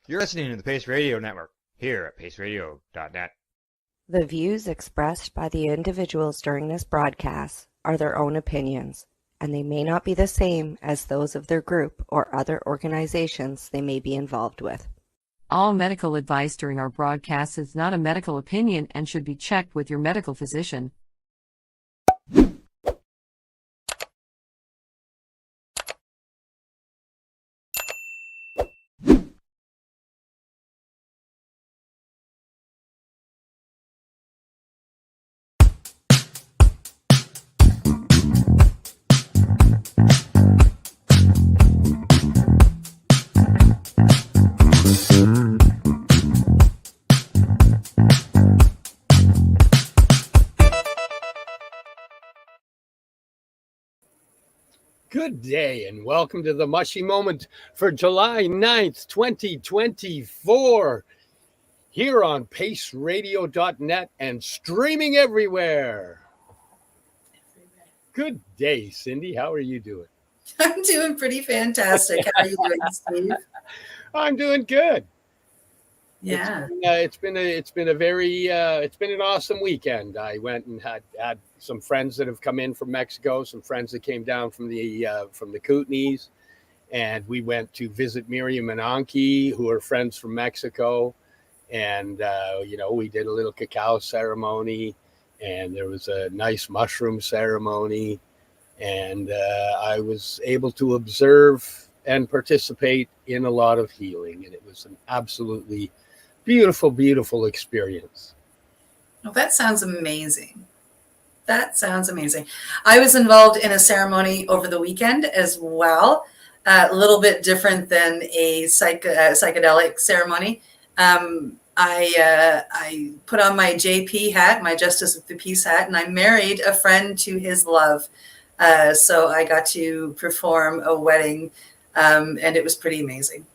You're listening to the Pace Radio Network here at paceradio.net. The views expressed by the individuals during this broadcast are their own opinions, and they may not be the same as those of their group or other organizations they may be involved with. All medical advice during our broadcast is not a medical opinion and should be checked with your medical physician. Good day and welcome to the Mushie Moment for July 9th, 2024, here on paceradio.net and streaming everywhere. Good day, Cindy. How are you doing? I'm doing pretty fantastic. How are you doing, Steve? I'm doing good. Yeah. It's been an awesome weekend. I went and had some friends that have come in from Mexico, some friends that came down from the Kootenays, and we went to visit Miriam and Anki, who are friends from Mexico, and we did a little cacao ceremony, and there was a nice mushroom ceremony, and I was able to observe and participate in a lot of healing, and it was an absolutely beautiful, beautiful experience. Well, that sounds amazing. That sounds amazing. I was involved in a ceremony over the weekend as well, a little bit different than a psychedelic ceremony. I put on my JP hat, my Justice of the Peace hat, and I married a friend to his love. So I got to perform a wedding, and it was pretty amazing.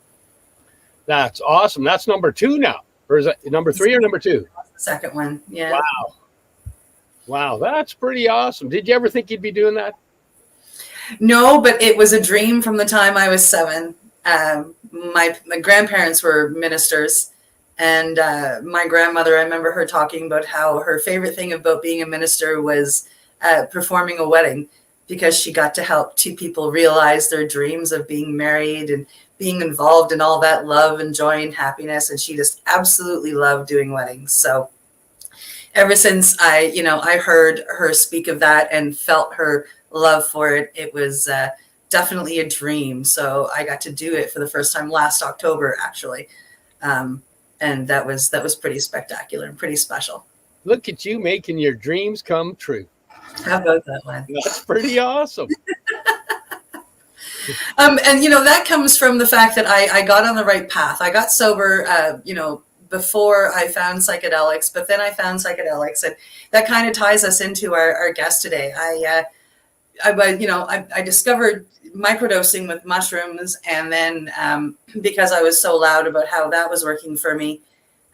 That's awesome. That's number 2 now. Or is that number 3 or number 2? The second one. Yeah. Wow. That's pretty awesome. Did you ever think you'd be doing that? No, but it was a dream from the time I was 7. My grandparents were ministers, and my grandmother, I remember her talking about how her favorite thing about being a minister was performing a wedding, because she got to help 2 people realize their dreams of being married and being involved in all that love and joy and happiness. And she just absolutely loved doing weddings. So ever since I heard her speak of that and felt her love for it, it was definitely a dream. So I got to do it for the first time last October, actually. And that was pretty spectacular and pretty special. Look at you making your dreams come true. How about that one? That's pretty awesome. And that comes from the fact that I got on the right path. I got sober, before I found psychedelics, but then I found psychedelics, and that kind of ties us into our guest today. I discovered microdosing with mushrooms, and then because I was so loud about how that was working for me,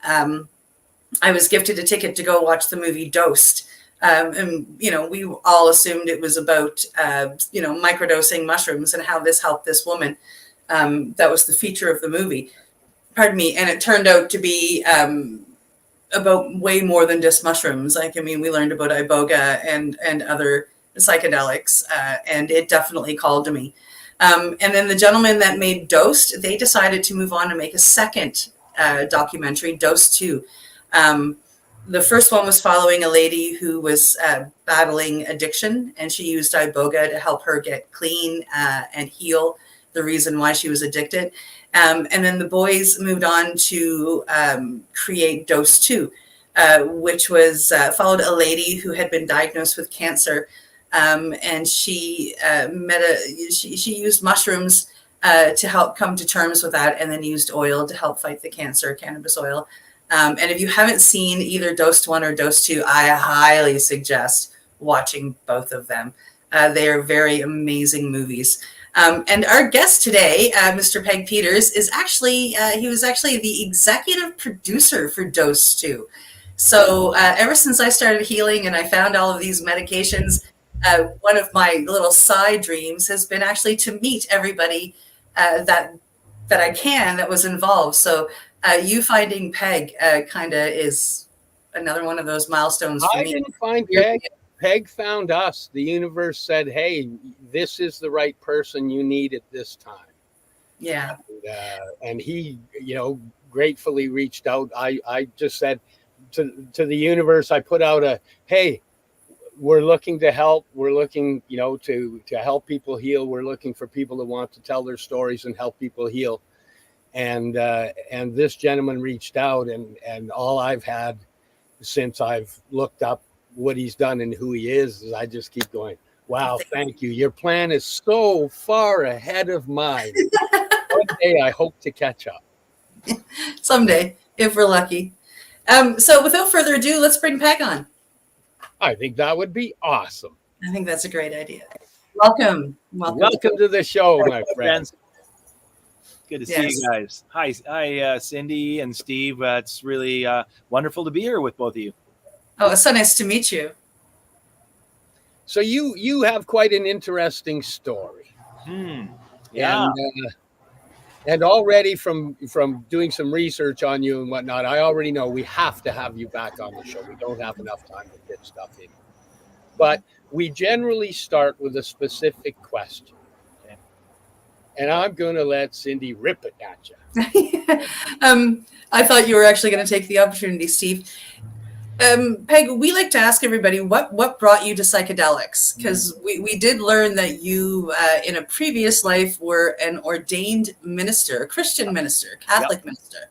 I was gifted a ticket to go watch the movie Dosed. We all assumed it was about, microdosing mushrooms and how this helped this woman. That was the feature of the movie. Pardon me. And it turned out to be about way more than just mushrooms. We learned about iboga and other psychedelics, and it definitely called to me. And then the gentleman that made Dosed, they decided to move on to make a second documentary, Dosed 2. The first one was following a lady who was battling addiction, and she used iboga to help her get clean and heal the reason why she was addicted. And then the boys moved on to create Dose 2, which was followed a lady who had been diagnosed with cancer, and she she used mushrooms to help come to terms with that, and then used oil to help fight the cancer, cannabis oil. And if you haven't seen either Dose 1 or Dose 2, I highly suggest watching both of them. They are very amazing movies. And our guest today, Mr. Peg Peters, is he was actually the executive producer for Dose 2. So ever since I started healing and I found all of these medications, one of my little side dreams has been actually to meet everybody that that I can that was involved. So you finding Peg kind of is another one of those milestones for I me. didn't find Peg. Peg found us. The universe said, "Hey, this is the right person you need at this time." Yeah. And he, gratefully reached out. I just said to the universe, I put out a, "Hey, we're looking to help. We're looking, to help people heal. We're looking for people that want to tell their stories and help people heal." And this gentleman reached out, and all I've had since I've looked up what he's done and who he is I just keep going, wow, thank you. Your plan is so far ahead of mine. One day I hope to catch up. Someday, if we're lucky. So without further ado, let's bring Peg on. I think that would be awesome. I think that's a great idea. Welcome to the show, my friends. Good to see you guys. Hi, Cindy and Steve. It's really wonderful to be here with both of you. Oh, it's so nice to meet you. So you have quite an interesting story. Yeah. And already from doing some research on you and whatnot, I already know we have to have you back on the show. We don't have enough time to fit stuff in. But we generally start with a specific question. Okay. And I'm going to let Cindy rip it at you. I thought you were actually going to take the opportunity, Steve. Peg, we like to ask everybody what brought you to psychedelics, because we did learn that you in a previous life were an ordained minister, a Christian minister, Catholic minister.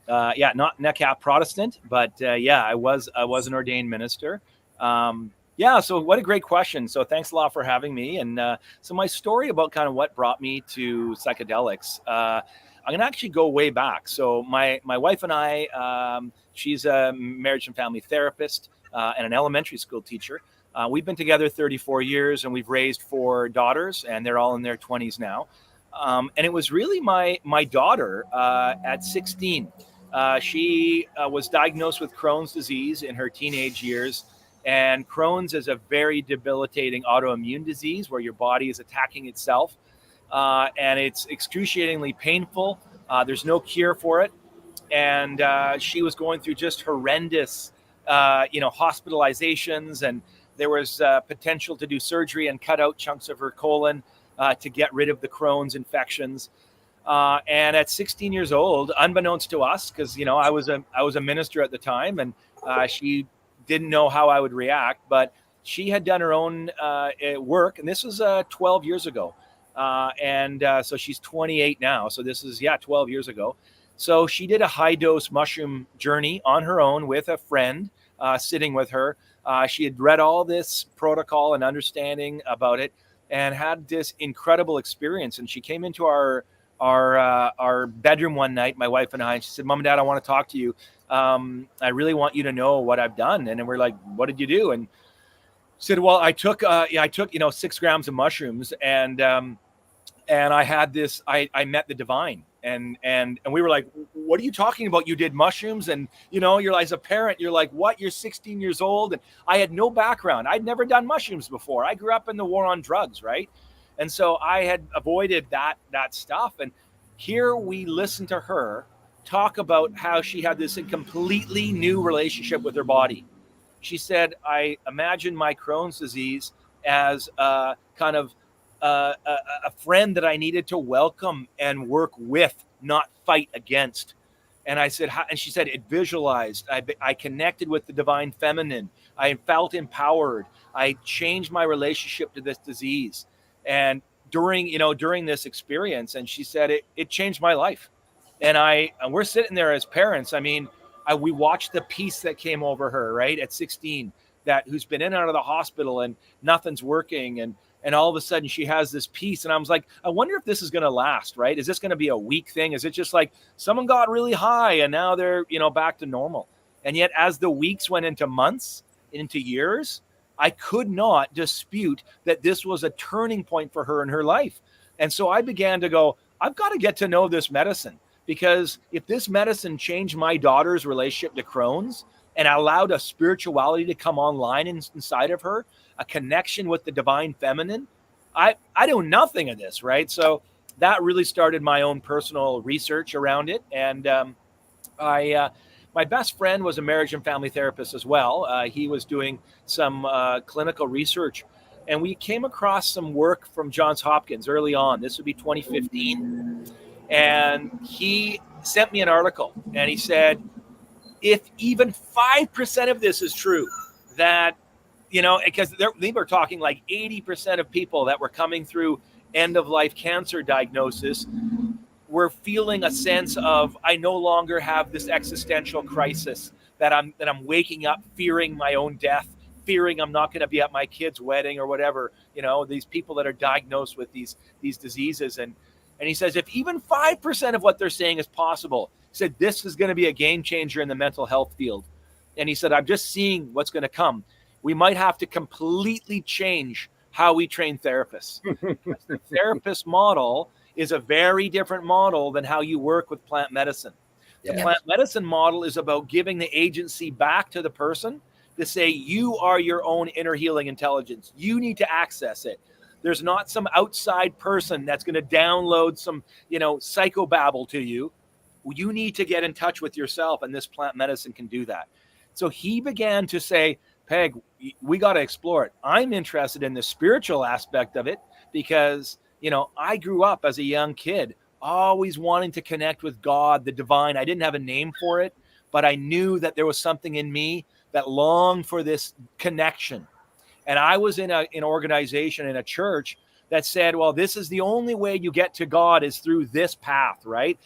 Not Protestant, but I was an ordained minister. So what a great question. So thanks a lot for having me. And so my story about kind of what brought me to psychedelics, I'm going to actually go way back. So my wife and I, she's a marriage and family therapist and an elementary school teacher. We've been together 34 years and we've raised 4 daughters, and they're all in their 20s now. And it was really my daughter at 16. She was diagnosed with Crohn's disease in her teenage years. And Crohn's is a very debilitating autoimmune disease where your body is attacking itself. And it's excruciatingly painful. There's no cure for it. And she was going through just horrendous, hospitalizations. And there was potential to do surgery and cut out chunks of her colon to get rid of the Crohn's infections. And at 16 years old, unbeknownst to us, because, I was a minister at the time, and she didn't know how I would react, but she had done her own work. And this was 12 years ago. So she's 28 now. So this is, 12 years ago. So she did a high dose mushroom journey on her own with a friend sitting with her. She had read all this protocol and understanding about it and had this incredible experience. And she came into our bedroom one night, my wife and I, and she said, "Mom and Dad, I want to talk to you. I really want you to know what I've done." And then we're like, "What did you do?" And she said, "Well, I took 6 grams of mushrooms, and I had this. I met the divine." And we were like, "What are you talking about? You did mushrooms?" And you're, as a parent, you're like, "What? You're 16 years old?" And I had no background. I'd never done mushrooms before. I grew up in the war on drugs, right? And so I had avoided that stuff. And here we listened to her talk about how she had this completely new relationship with her body. She said, "I imagine my Crohn's disease as a kind of a friend that I needed to welcome and work with, not fight against." And I said, and she said, "It visualized. I connected with the divine feminine. I felt empowered. I changed my relationship to this disease." And during this experience, and she said, it changed my life. And we're sitting there as parents. I mean, we watched the peace that came over her, right, at 16, who's been in and out of the hospital and nothing's working. And all of a sudden she has this peace. And I was like, I wonder if this is going to last, right? Is this going to be a week thing? Is it just like someone got really high and now they're, back to normal? And yet as the weeks went into months, into years, I could not dispute that this was a turning point for her in her life. And so I began to go, I've got to get to know this medicine, because if this medicine changed my daughter's relationship to Crohn's and allowed a spirituality to come online inside of her, a connection with the divine feminine, I know nothing of this, right? So that really started my own personal research around it. And my best friend was a marriage and family therapist as well. He was doing some clinical research, and we came across some work from Johns Hopkins early on. This would be 2015. And he sent me an article, and he said, if even 5% of this is true, that, because they were talking like 80% of people that were coming through end of life cancer diagnosis were feeling a sense of, I no longer have this existential crisis, that I'm waking up fearing my own death, fearing I'm not going to be at my kid's wedding or whatever. These people that are diagnosed with these diseases, and he says, if even 5% of what they're saying is possible, he said, this is going to be a game changer in the mental health field. And he said, I'm just seeing what's going to come. We might have to completely change how we train therapists. The therapist model is a very different model than how you work with plant medicine. The plant medicine model is about giving the agency back to the person to say, you are your own inner healing intelligence. You need to access it. There's not some outside person that's going to download some, psychobabble to you. You need to get in touch with yourself, and this plant medicine can do that. So he began to say, Peg, we got to explore it. I'm interested in the spiritual aspect of it because, I grew up as a young kid, always wanting to connect with God, the divine. I didn't have a name for it, but I knew that there was something in me that longed for this connection. And I was in an organization, in a church that said, well, this is the only way you get to God is through this path, right?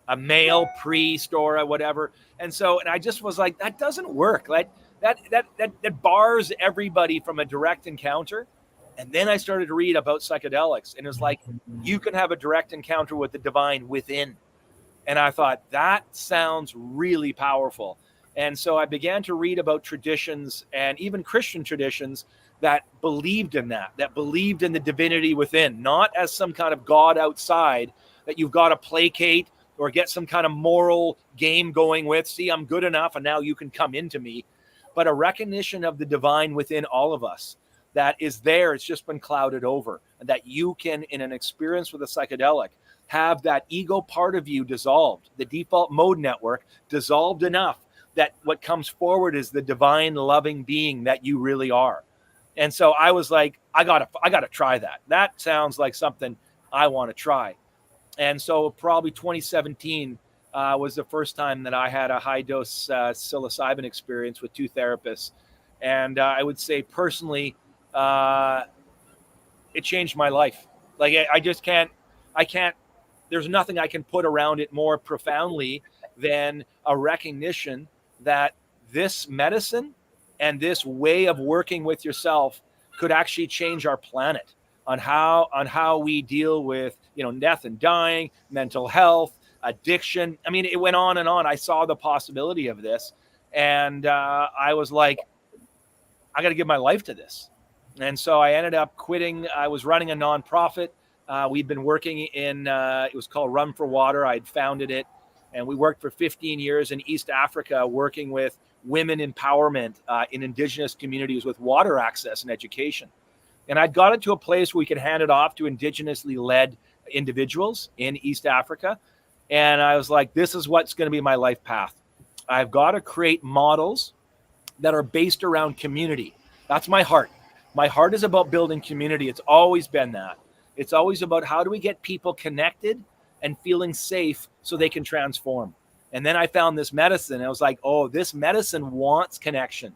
A male priest or whatever. And I just was like, that doesn't work. Like that bars everybody from a direct encounter. And then I started to read about psychedelics, and it was like, you can have a direct encounter with the divine within. And I thought, that sounds really powerful. And so I began to read about traditions, and even Christian traditions, that believed in that believed in the divinity within, not as some kind of God outside that you've got to placate or get some kind of moral game going with. See, I'm good enough, and now you can come into me. But a recognition of the divine within all of us that is there. It's just been clouded over, and that you can, in an experience with a psychedelic, have that ego part of you dissolved, the default mode network dissolved enough that what comes forward is the divine loving being that you really are. And so I was like, I gotta try that. That sounds like something I want to try. And so probably 2017 was the first time that I had a high dose psilocybin experience with two therapists. And I would say personally, it changed my life. Like I can't, there's nothing I can put around it more profoundly than a recognition that this medicine and this way of working with yourself could actually change our planet on how we deal with, death and dying, mental health, addiction. I mean, it went on and on. I saw the possibility of this, and I was like, I got to give my life to this. And so I ended up quitting. I was running a nonprofit. We'd been working in, it was called Run for Water. I'd founded it. And we worked for 15 years in East Africa, working with women empowerment in indigenous communities with water access and education. And I'd got it to a place where we could hand it off to indigenously led individuals in East Africa. And I was like, this is what's going to be my life path. I've got to create models that are based around community. That's my heart. My heart is about building community. It's always been that. It's always about how do we get people connected and feeling safe so they can transform. And then I found this medicine. I was like, oh, this medicine wants connection.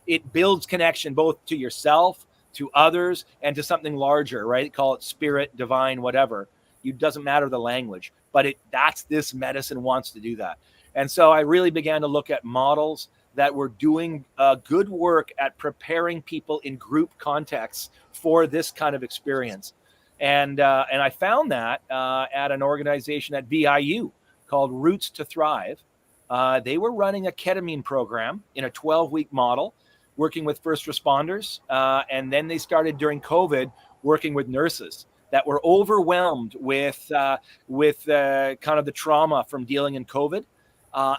It builds connection both to yourself, to others, and to something larger, right? Call it spirit, divine, whatever. It doesn't matter the language, but that's this medicine wants to do that. And so I really began to look at models that were doing good work at preparing people in group contexts for this kind of experience. And I found that at an organization at VIU called Roots to Thrive. They were running a ketamine program in a 12-week model, working with first responders. And then they started during COVID working with nurses that were overwhelmed with kind of the trauma from dealing in COVID.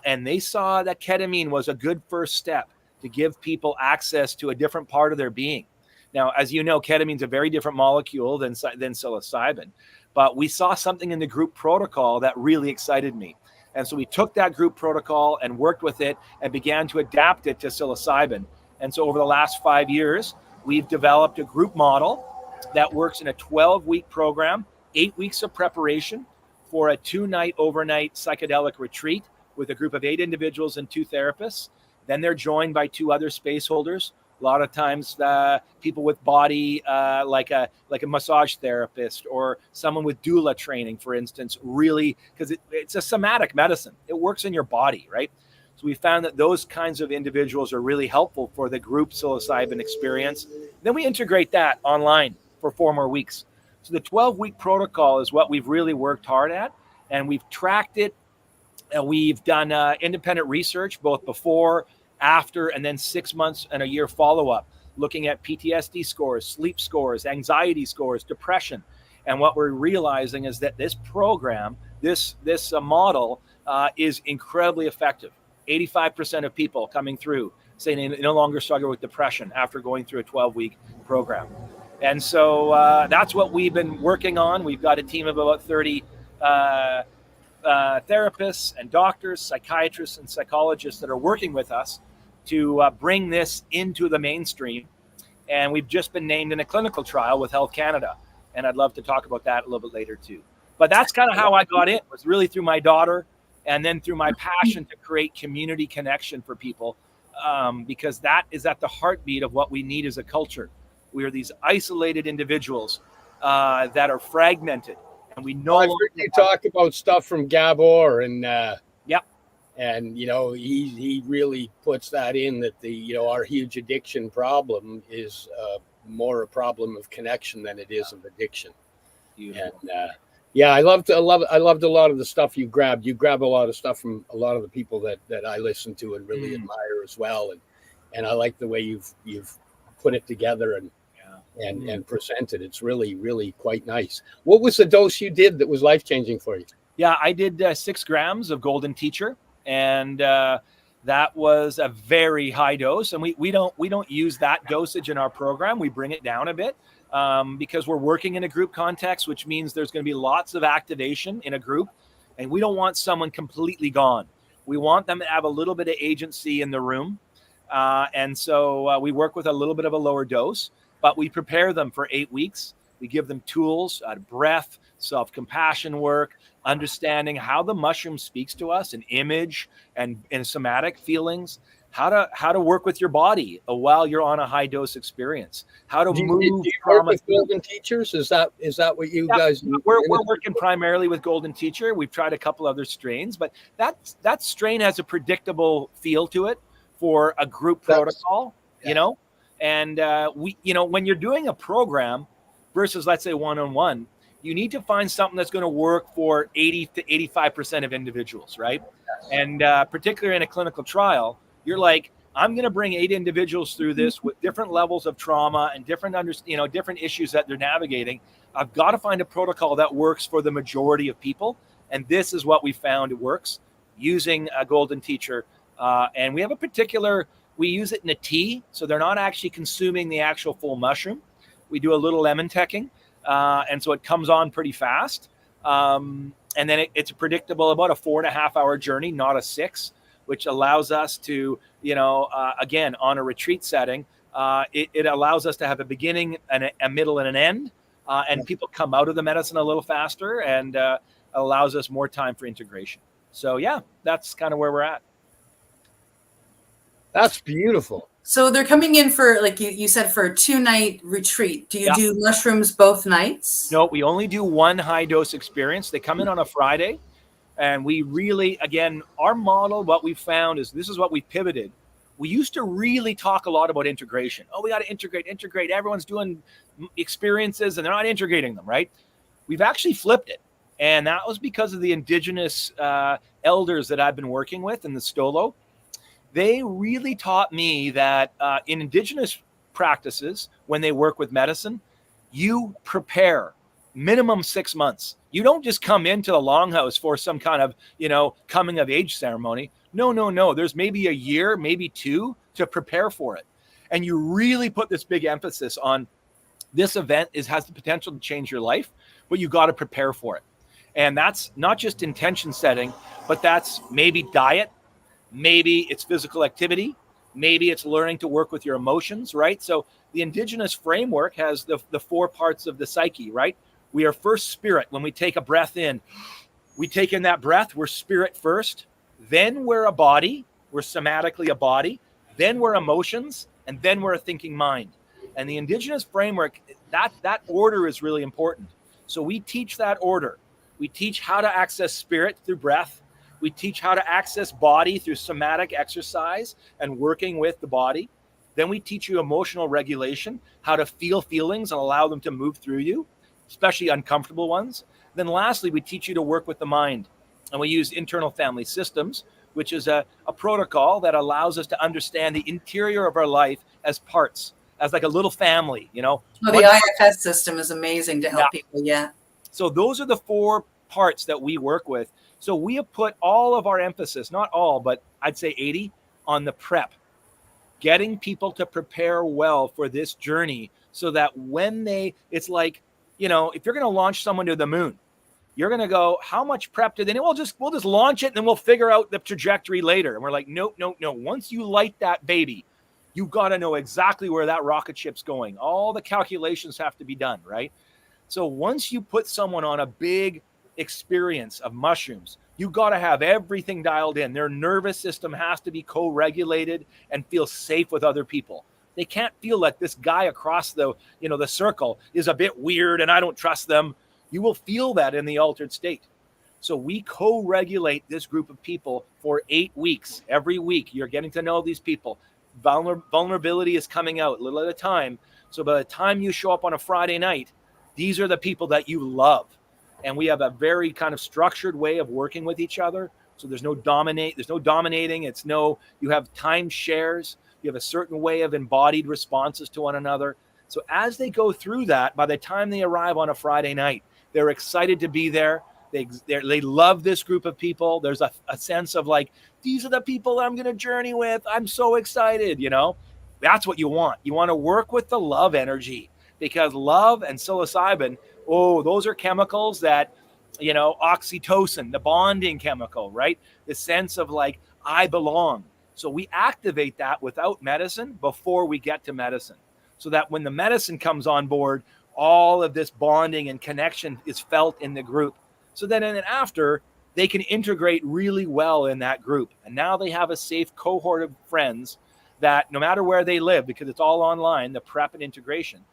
And they saw that ketamine was a good first step to give people access to a different part of their being. Now, as you know, ketamine is a very different molecule than psilocybin, but we saw something in the group protocol that really excited me. And so we took that group protocol and worked with it and began to adapt it to psilocybin. And so over the last 5 years, we've developed a group model that works in a 12-week program, 8 weeks of preparation for a 2-night overnight psychedelic retreat with a group of 8 individuals and 2 therapists. Then they're joined by 2 other space holders. A lot of times people with body, like a massage therapist or someone with doula training, for instance, really, because it's a somatic medicine. It works in your body, right? So we found that those kinds of individuals are really helpful for the group psilocybin experience. Then we integrate that online for 4 more weeks. So the 12-week protocol is what we've really worked hard at, and we've tracked it. And we've done independent research, both before, after, and then 6 months and a year follow-up, looking at PTSD scores, sleep scores, anxiety scores, depression. And what we're realizing is that this program, this model is incredibly effective. 85% of people coming through saying they no longer struggle with depression after going through a 12-week program. And so that's what we've been working on. We've got a team of about 30 therapists and doctors, psychiatrists and psychologists that are working with us to bring this into the mainstream. And we've just been named in a clinical trial with Health Canada. And I'd love to talk about that a little bit later too. But that's kind of how I got in, was really through my daughter and then through my passion to create community connection for people, because that is at the heartbeat of what we need as a culture. We are these isolated individuals that are fragmented. And we know I've heard you talk about stuff from Gabor, and yep. And he really puts that in, that our huge addiction problem is more a problem of connection than it is of addiction. Beautiful. And I loved a lot of the stuff you grabbed. You grab a lot of stuff from a lot of the people that I listen to and really admire as well. And I like the way you've put it together and presented. It's really, really quite nice. What was the dose you did that was life-changing for you? Yeah, I did 6 grams of Golden Teacher, and that was a very high dose. And we don't use that dosage in our program. We bring it down a bit because we're working in a group context, which means there's going to be lots of activation in a group, and we don't want someone completely gone. We want them to have a little bit of agency in the room, and so we work with a little bit of a lower dose. But we prepare them for 8 weeks. We give them tools, breath, self-compassion work, understanding how the mushroom speaks to us, an image and somatic feelings, how to work with your body while you're on a high dose experience, how to move. Do you work with Golden Teachers? Is that what you guys? We're working primarily with Golden Teacher. We've tried a couple other strains, but that strain has a predictable feel to it for a group protocol. And when you're doing a program versus, let's say, one-on-one, you need to find something that's going to work for 80 to 85% of individuals, right? Yes. And particularly in a clinical trial, you're like, I'm going to bring 8 individuals through this with different levels of trauma and different issues that they're navigating. I've got to find a protocol that works for the majority of people. And this is what we found it works using a Golden Teacher. And we have we use it in a tea, so they're not actually consuming the actual full mushroom. We do a little lemon teching, and so it comes on pretty fast. And then it's predictable, about a 4.5 hour journey, not a 6, which allows us to, again, on a retreat setting, it allows us to have a beginning, a middle, and an end, and people come out of the medicine a little faster, and allows us more time for integration. So yeah, that's kind of where we're at. That's beautiful. So they're coming in for, like you said, for a 2-night retreat. Do you do mushrooms both nights? No, we only do one high dose experience. They come in on a Friday, and we really, again, our model, what we found is this is what we pivoted. We used to really talk a lot about integration. Oh, we got to integrate. Everyone's doing experiences and they're not integrating them, right? We've actually flipped it. And that was because of the indigenous elders that I've been working with in the Stolo. They really taught me that in indigenous practices, when they work with medicine, you prepare minimum 6 months. You don't just come into the longhouse for some kind of, coming of age ceremony. No. There's maybe a year, maybe 2 to prepare for it. And you really put this big emphasis on This event has the potential to change your life, but you got to prepare for it. And that's not just intention setting, but that's maybe diet, maybe it's physical activity, maybe it's learning to work with your emotions, right? So the indigenous framework has the 4 parts of the psyche, right? We are first spirit. When we take a breath in, we take in that breath, we're spirit first, then we're a body, we're somatically a body, then we're emotions, and then we're a thinking mind. And the indigenous framework, that order is really important. So we teach that order. We teach how to access spirit through breath. We teach how to access body through somatic exercise and working with the body. Then we teach you emotional regulation, how to feel feelings and allow them to move through you, especially uncomfortable ones. Then lastly, we teach you to work with the mind. And we use internal family systems, which is a protocol that allows us to understand the interior of our life as parts, as like a little family, you know. Well, the IFS system is amazing to help people. Yeah. So those are the 4 parts that we work with. So we have put all of our emphasis, not all, but I'd say 80, on the prep, getting people to prepare well for this journey so that when it's like, you know, if you're going to launch someone to the moon, you're going to go, how much prep did they? We'll just launch it and then we'll figure out the trajectory later. And we're like, no. Once you light that baby, you got to know exactly where that rocket ship's going. All the calculations have to be done, right? So once you put someone on a big experience of mushrooms, you got to have everything dialed in. Their nervous system has to be co-regulated and feel safe with other people. They can't feel like this guy across the circle is a bit weird and I don't trust them. You will feel that in the altered state. So we co-regulate this group of people for 8 weeks. Every week, you're getting to know these people. Vulnerability is coming out a little at a time. So by the time you show up on a Friday night, these are the people that you love. And we have a very kind of structured way of working with each other. So there's no dominating. You have time shares. You have a certain way of embodied responses to one another. So as they go through that, by the time they arrive on a Friday night, they're excited to be there. They love this group of people. There's a sense of like, these are the people I'm going to journey with. I'm so excited, you know. That's what you want. You want to work with the love energy, because love and psilocybin, those are chemicals that, you know, oxytocin, the bonding chemical, right? The sense of like, I belong. So we activate that without medicine before we get to medicine, so that when the medicine comes on board, all of this bonding and connection is felt in the group. So then and after, they can integrate really well in that group. And now they have a safe cohort of friends that no matter where they live, because it's all online, the prep and integration,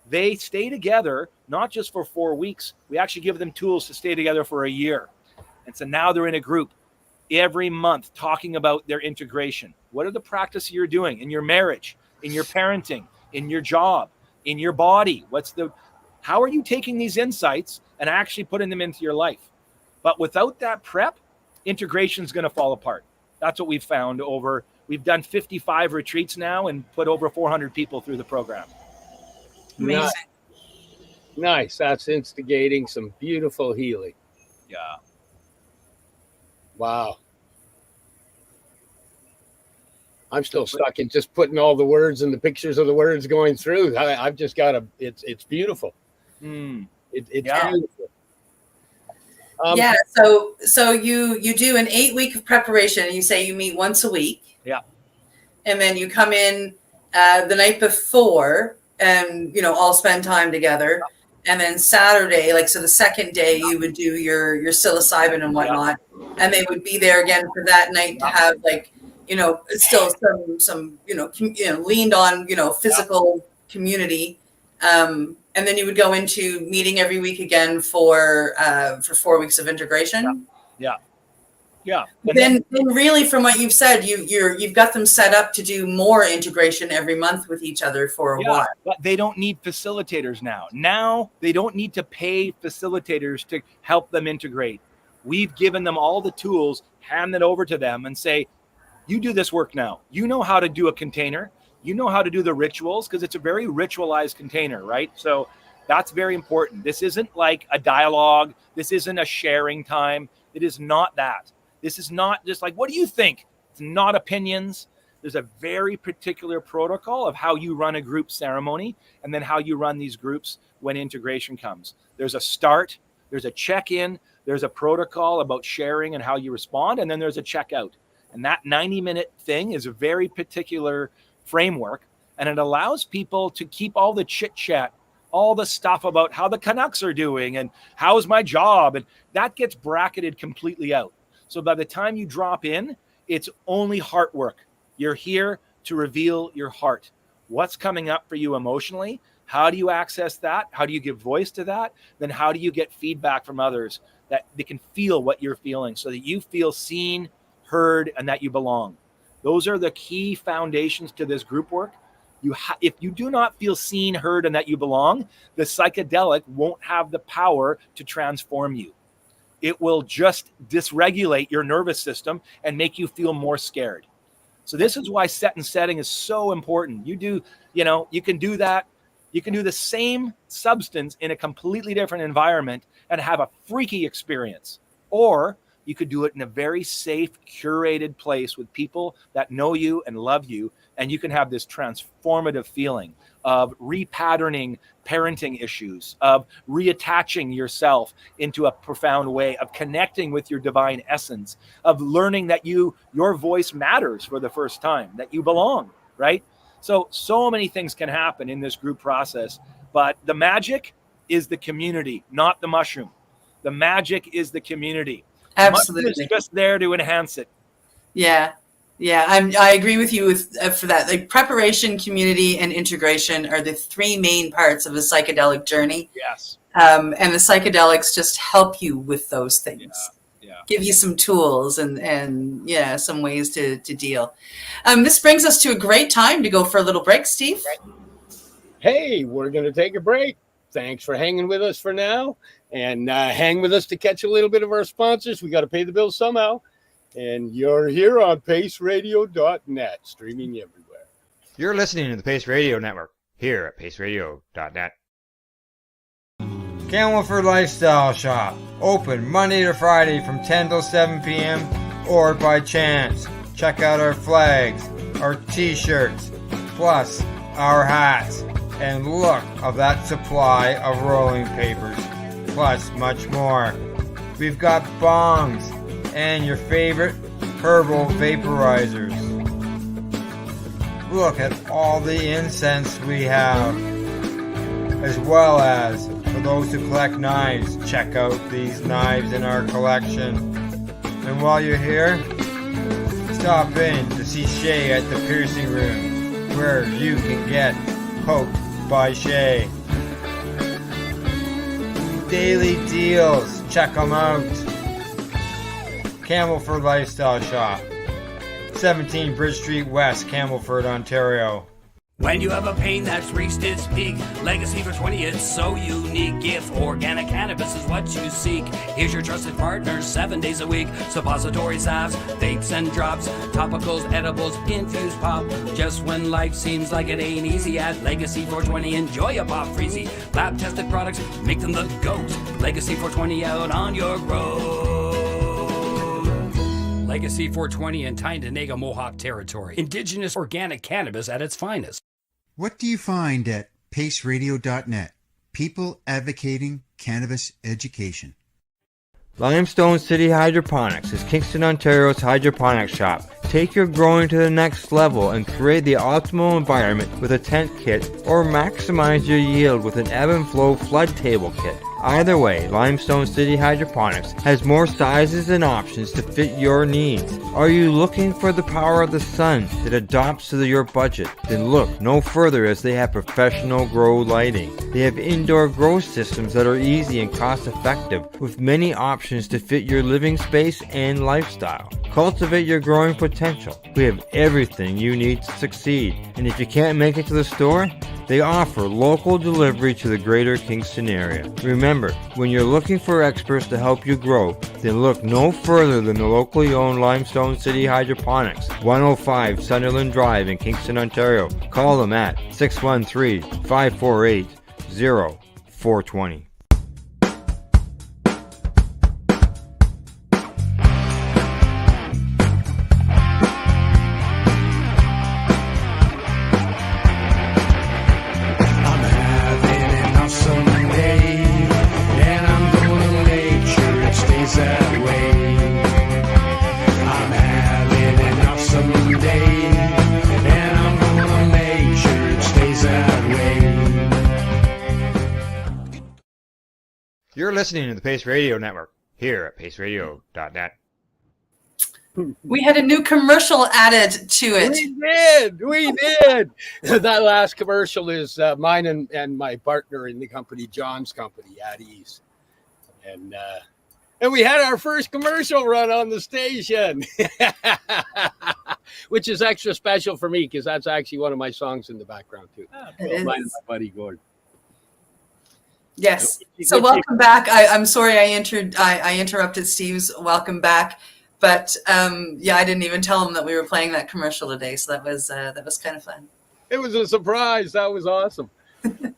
they stay together, not just for 4 weeks. We actually give them tools to stay together for a year. And so now they're in a group every month talking about their integration. What are the practices you're doing in your marriage, in your parenting, in your job, in your body? How are you taking these insights and actually putting them into your life? But without that prep, integration is going to fall apart. That's what we've found we've done 55 retreats now and put over 400 people through the program. Amazing. Nice. That's instigating some beautiful healing. Yeah. Wow. I'm still stuck in just putting all the words and the pictures of the words going through. I've just got it's beautiful. It's beautiful. So you do an 8 week of preparation, and you say you meet once a week. Yeah. And then you come in the night before and, you know, all spend time together. And then Saturday, so the second day, you would do your psilocybin and whatnot. And they would be there again for that night to have still some leaned on, physical community. And then you would go into meeting every week again for 4 weeks of integration. Yeah. But then really, from what you've said, you've got them set up to do more integration every month with each other for a while. But they don't need facilitators now. Now they don't need to pay facilitators to help them integrate. We've given them all the tools, hand it over to them and say, you do this work now. You know how to do a container. You know how to do the rituals, because it's a very ritualized container, right? So that's very important. This isn't like a dialogue. This isn't a sharing time. It is not that. This is not just like, what do you think? It's not opinions. there's a very particular protocol of how you run a group ceremony and then how you run these groups when integration comes. There's a start, there's a check-in, there's a protocol about sharing and how you respond, and then there's a checkout. And that 90-minute thing is a very particular framework, and it allows people to keep all the chit-chat, all the stuff about how the Canucks are doing and how's my job, and that gets bracketed completely out. So by the time you drop in, it's only heart work. You're here to reveal your heart. What's coming up for you emotionally? How do you access that? How do you give voice to that? Then how do you get feedback from others that they can feel what you're feeling so that you feel seen, heard, and that you belong? Those are the key foundations to this group work. If you do not feel seen, heard, and that you belong, the psychedelic won't have the power to transform you. It will just dysregulate your nervous system and make you feel more scared. So this is why set and setting is so important. You can do that. You can do the same substance in a completely different environment and have a freaky experience. Or you could do it in a very safe, curated place with people that know you and love you. And you can have this transformative feeling of repatterning parenting issues, of reattaching yourself into a profound way, of connecting with your divine essence, of learning that your voice matters for the first time, that you belong, right? So many things can happen in this group process, but the magic is the community, not the mushroom. The magic is the community. Absolutely. It's just there to enhance it. Yeah. I agree with you for that. Like preparation, community, and integration are the three main parts of a psychedelic journey. Yes. And the psychedelics just help you with those things. Yeah. Give you some tools and some ways to deal. This brings us to a great time to go for a little break, Steve. Hey, we're going to take a break. Thanks for hanging with us for now. And hang with us to catch a little bit of our sponsors. We got to pay the bills somehow. And you're here on paceradio.net, streaming everywhere. You're listening to the Pace Radio Network here at paceradio.net. Campbellford Lifestyle Shop, open Monday to Friday from 10 till 7 p.m. or by chance. Check out our flags, our t-shirts, plus our hats, and look of that supply of rolling papers, plus much more. We've got bongs and your favorite herbal vaporizers. Look at all the incense we have, as well as for those who collect knives, check out these knives in our collection. And while you're here, stop in to see Shay at the piercing room, where you can get poked by Shay. Daily deals, check them out. Campbellford Lifestyle Shop, 17 Bridge Street West, Campbellford, Ontario. When you have a pain that's reached its peak, Legacy for 20, it's so unique. If organic cannabis is what you seek, here's your trusted partners 7 days a week. Suppository salves, vapes and drops, topicals, edibles, infused pop. Just when life seems like it ain't easy, at Legacy 420, enjoy a pop freezy. Lab tested products, make them the GOAT. Legacy 420 out on your road. Legacy 420 in Tyndonega Mohawk territory. Indigenous organic cannabis at its finest. What do you find at paceradio.net? People advocating cannabis education. Limestone City Hydroponics is Kingston, Ontario's hydroponics shop. Take your growing to the next level and create the optimal environment with a tent kit, or maximize your yield with an ebb and flow flood table kit. Either way, Limestone City Hydroponics has more sizes and options to fit your needs. Are you looking for the power of the sun that adapts to your budget? Then look no further, as they have professional grow lighting. They have indoor grow systems that are easy and cost effective, with many options to fit your living space and lifestyle. Cultivate your growing potential. We have everything you need to succeed. And if you can't make it to the store, they offer local delivery to the greater Kingston area. Remember, when you're looking for experts to help you grow, then look no further than the locally owned Limestone City Hydroponics, 105 Sunderland Drive in Kingston, Ontario. Call them at 613-548-0420. You're listening to the Pace Radio Network here at paceradio.net. We had a new commercial added to it. We did. That last commercial is mine and my partner in the company, John's company, At Ease. And we had our first commercial run on the station, which is extra special for me because that's actually one of my songs in the background too. Mine and my buddy Gordon. Yes. So welcome back. I'm sorry I interrupted Steve's welcome back, but I didn't even tell him that we were playing that commercial today. So that was kind of fun. It was a surprise. That was awesome. And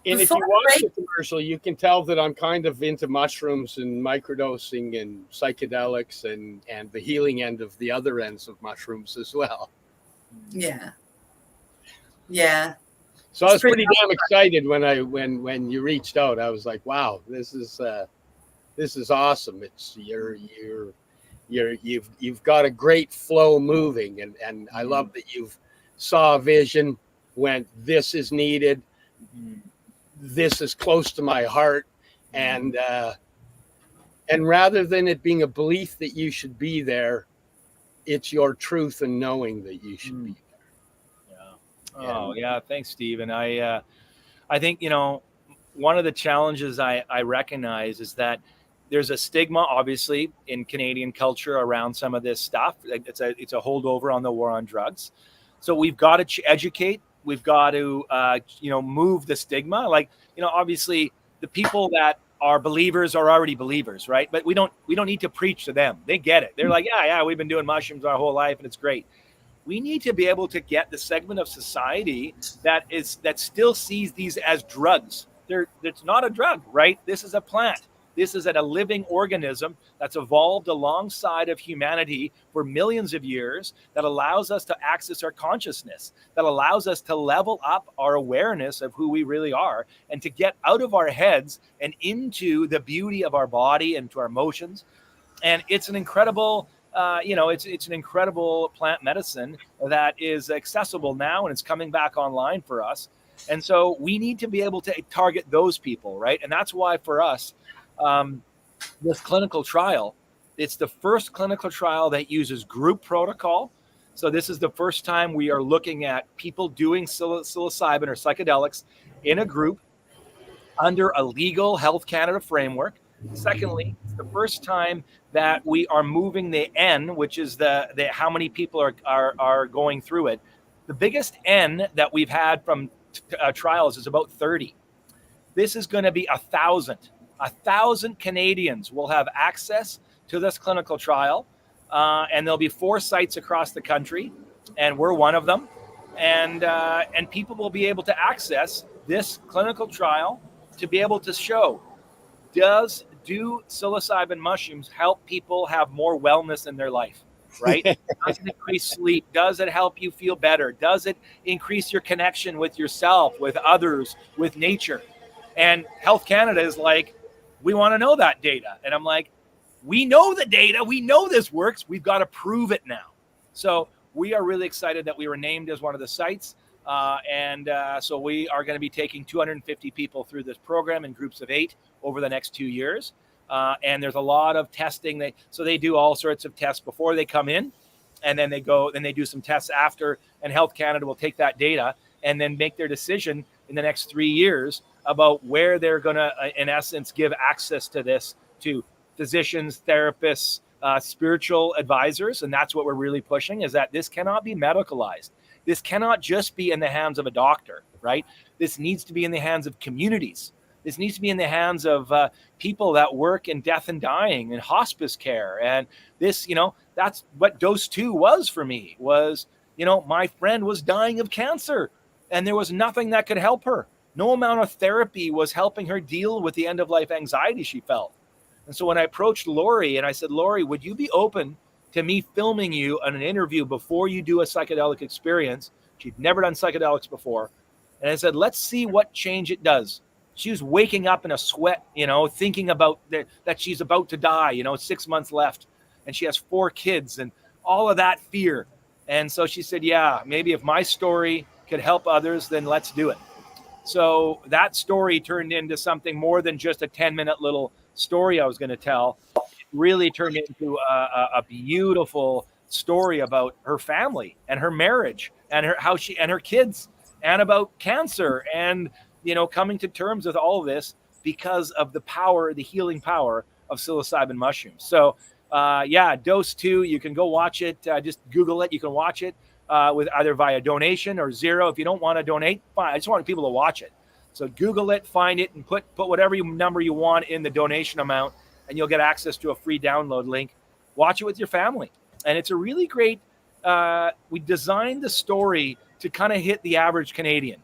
if you watch the commercial, you can tell that I'm kind of into mushrooms and microdosing and psychedelics and the healing end of the other ends of mushrooms as well. Yeah. Yeah. So I was pretty damn excited when you reached out. I was like, wow, this is awesome. It's you've got a great flow moving, and I love that you've saw a vision, went, this is needed. This is close to my heart, and rather than it being a belief that you should be there, it's your truth and knowing that you should be there. Yeah. Oh yeah. Thanks, Steve. And I think, one of the challenges I recognize is that there's a stigma, obviously, in Canadian culture around some of this stuff. It's a holdover on the war on drugs. So we've got to educate. We've got to, move the stigma. Like, obviously the people that are believers are already believers, right? But we don't need to preach to them. They get it. They're like, yeah, we've been doing mushrooms our whole life and it's great. We need to be able to get the segment of society that still sees these as drugs. It's not a drug, right? This is a plant. This is a living organism that's evolved alongside of humanity for millions of years, that allows us to access our consciousness, that allows us to level up our awareness of who we really are, and to get out of our heads and into the beauty of our body and to our emotions. And it's an incredible, it's an incredible plant medicine that is accessible now, and it's coming back online for us. And so we need to be able to target those people, right? And that's why for us, this clinical trial, it's the first clinical trial that uses group protocol. So this is the first time we are looking at people doing psilocybin or psychedelics in a group under a legal Health Canada framework. Secondly, it's the first time that we are moving the N, which is the how many people are going through it. The biggest N that we've had from trials is about 30. This is going to be 1,000. 1,000 Canadians will have access to this clinical trial, and there'll be 4 sites across the country, and we're one of them. And people will be able to access this clinical trial to be able to show, do psilocybin mushrooms help people have more wellness in their life, right? Does it increase sleep? Does it help you feel better? Does it increase your connection with yourself, with others, with nature? And Health Canada is like, we want to know that data. And I'm like, we know the data. We know this works. We've got to prove it now. So we are really excited that we were named as one of the sites. So we are going to be taking 250 people through this program in groups of 8 over the next 2 years. And there's a lot of testing. They do all sorts of tests before they come in, and then they do some tests after, and Health Canada will take that data and then make their decision in the next 3 years about where they're going to, in essence, give access to this to physicians, therapists, spiritual advisors. And that's what we're really pushing, is that this cannot be medicalized. This cannot just be in the hands of a doctor, right? This needs to be in the hands of communities. This needs to be in the hands of people that work in death and dying and hospice care. And this, that's what dose 2 was for me, was, my friend was dying of cancer and there was nothing that could help her. No amount of therapy was helping her deal with the end-of-life anxiety she felt. And so when I approached Lori and I said, Lori, would you be open to me filming you on an interview before you do a psychedelic experience? She'd never done psychedelics before. And I said, let's see what change it does. She was waking up in a sweat, thinking about that she's about to die, 6 months left. And she has 4 kids and all of that fear. And so she said, yeah, maybe if my story could help others, then let's do it. So that story turned into something more than just a 10-minute little story I was going to tell. It really turned into a beautiful story about her family and her marriage and how she and her kids, and about cancer, and coming to terms with all of this because of the healing power of psilocybin mushrooms. So Dose 2, you can go watch it. Just Google it. You can watch it with either via donation or zero. If you don't want to donate, fine. I just want people to watch it. So Google it, find it, and put whatever number you want in the donation amount, and you'll get access to a free download link. Watch it with your family. And it's a really great, we designed the story to kind of hit the average Canadian.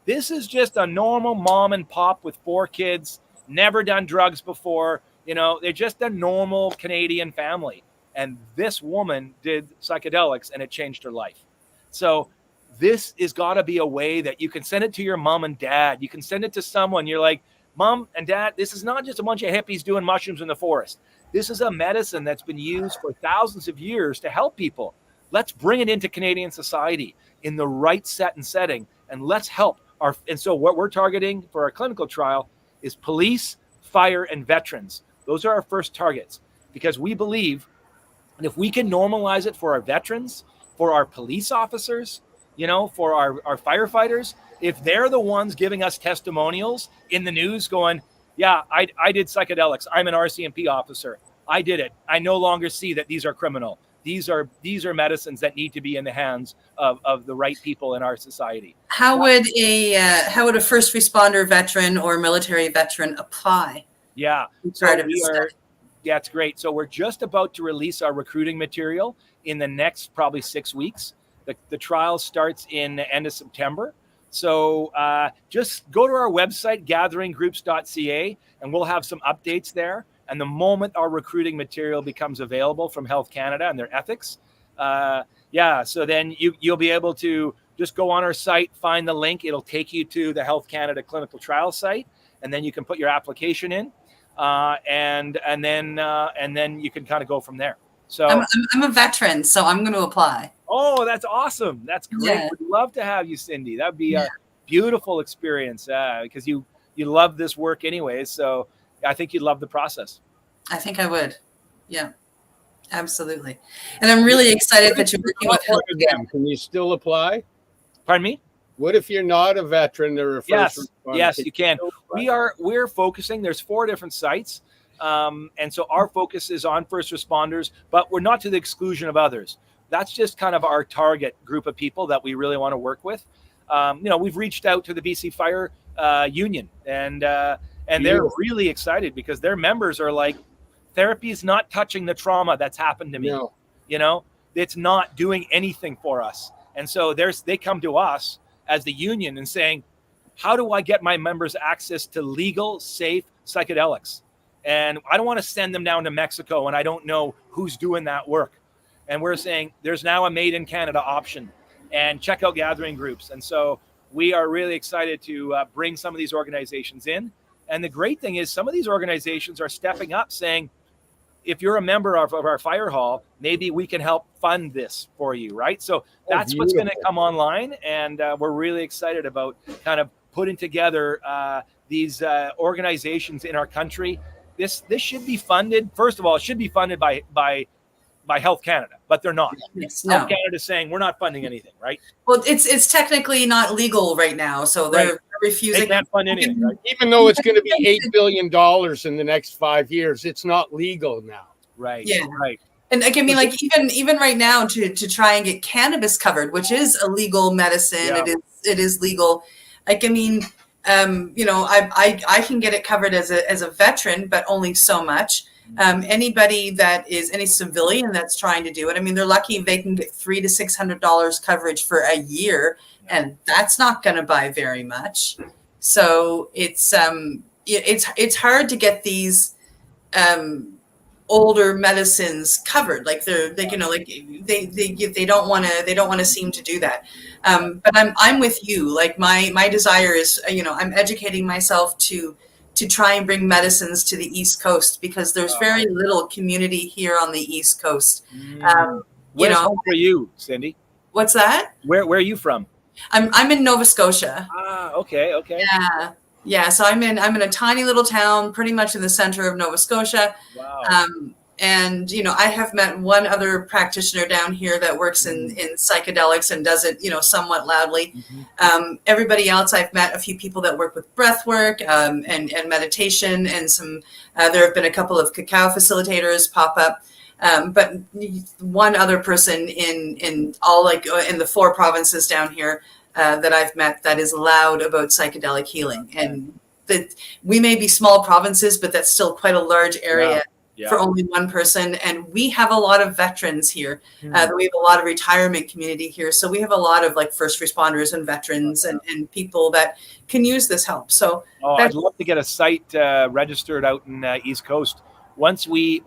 This is just a normal mom and pop with 4 kids, never done drugs before. They're just a normal Canadian family. And this woman did psychedelics, and it changed her life. So this has got to be a way that you can send it to your mom and dad. You can send it to someone. You're like, Mom and Dad, this is not just a bunch of hippies doing mushrooms in the forest. This is a medicine that's been used for thousands of years to help people. Let's bring it into Canadian society in the right set and setting, and let's help and so what we're targeting for our clinical trial is police, fire, and veterans. Those are our first targets, because we believe that if we can normalize it for our veterans, for our police officers, for our firefighters, if they're the ones giving us testimonials in the news going, yeah, I did psychedelics. I'm an RCMP officer. I did it. I no longer see that these are criminal. These are medicines that need to be in the hands of the right people in our society. How would a first responder veteran or military veteran apply? Yeah, it's great. So we're just about to release our recruiting material in the next probably 6 weeks. The trial starts in the end of September. So just go to our website, Gatheringgroups.ca, and we'll have some updates there. And the moment our recruiting material becomes available from Health Canada and their ethics, so then you'll be able to just go on our site, find the link. It'll take you to the Health Canada clinical trial site, and then you can put your application in, and then you can kind of go from there. So I'm a veteran, so I'm going to apply. Oh, that's awesome! That's great. Yeah. We'd love to have you, Cindy. That'd be a beautiful experience because you love this work anyways. So I think you'd love the process. I think I would. Yeah, absolutely. And I'm really excited that you're working with them. Can you still apply? Pardon me? What if you're not a veteran or a first responder? Yes, you can. We're focusing. There's 4 different sites. And so our focus is on first responders, but we're not to the exclusion of others. That's just kind of our target group of people that we really want to work with. We've reached out to the BC Fire Union, and they're really excited because their members are like, therapy is not touching the trauma that's happened to me. No. It's not doing anything for us. And so they come to us as the union and saying, how do I get my members access to legal, safe psychedelics? And I don't want to send them down to Mexico and I don't know who's doing that work. And we're saying there's now a made in Canada option, and check out Gathering Groups. And so we are really excited to bring some of these organizations in. And the great thing is some of these organizations are stepping up saying, if you're a member of our fire hall, maybe we can help fund this for you, right? So that's what's going to come online. And we're really excited about kind of putting together these organizations in our country. This should be funded. First of all, it should be funded by Health Canada, but they're not. Health Canada is saying we're not funding anything, right? Well, it's technically not legal right now, so they're refusing. They can't fund anything, right? Even though it's going to be $8 billion in the next 5 years, it's not legal now. Right. Yeah. Right. And I mean, like even right now to try and get cannabis covered, which is a legal medicine, it is legal. Like, I mean, I can get it covered as a veteran, but only so much. Anybody that is any civilian that's trying to do it, I mean, they're lucky if they can get $300 to $600 coverage for a year, and that's not going to buy very much. So it's hard to get these older medicines covered. Like they don't want to seem to do that. But I'm with you. Like my desire is, I'm educating myself to try and bring medicines to the East Coast, because there's very little community here on the East Coast. Where's home for you, Cindy? What's that? Where are you from? I'm in Nova Scotia. Okay. Yeah. So I'm in a tiny little town, pretty much in the center of Nova Scotia. Wow. And I have met one other practitioner down here that works in psychedelics and does it, somewhat loudly. Everybody else, I've met a few people that work with breath work and meditation, and there have been a couple of cacao facilitators pop up. But one other person in all in the 4 provinces down here that I've met that is loud about psychedelic healing. And that we may be small provinces, but that's still quite a large area. Yeah. For only one person. And we have a lot of veterans here. We have a lot of retirement community here. So we have a lot of first responders and veterans and people that can use this help. So I'd love to get a site registered out in East Coast. Once we've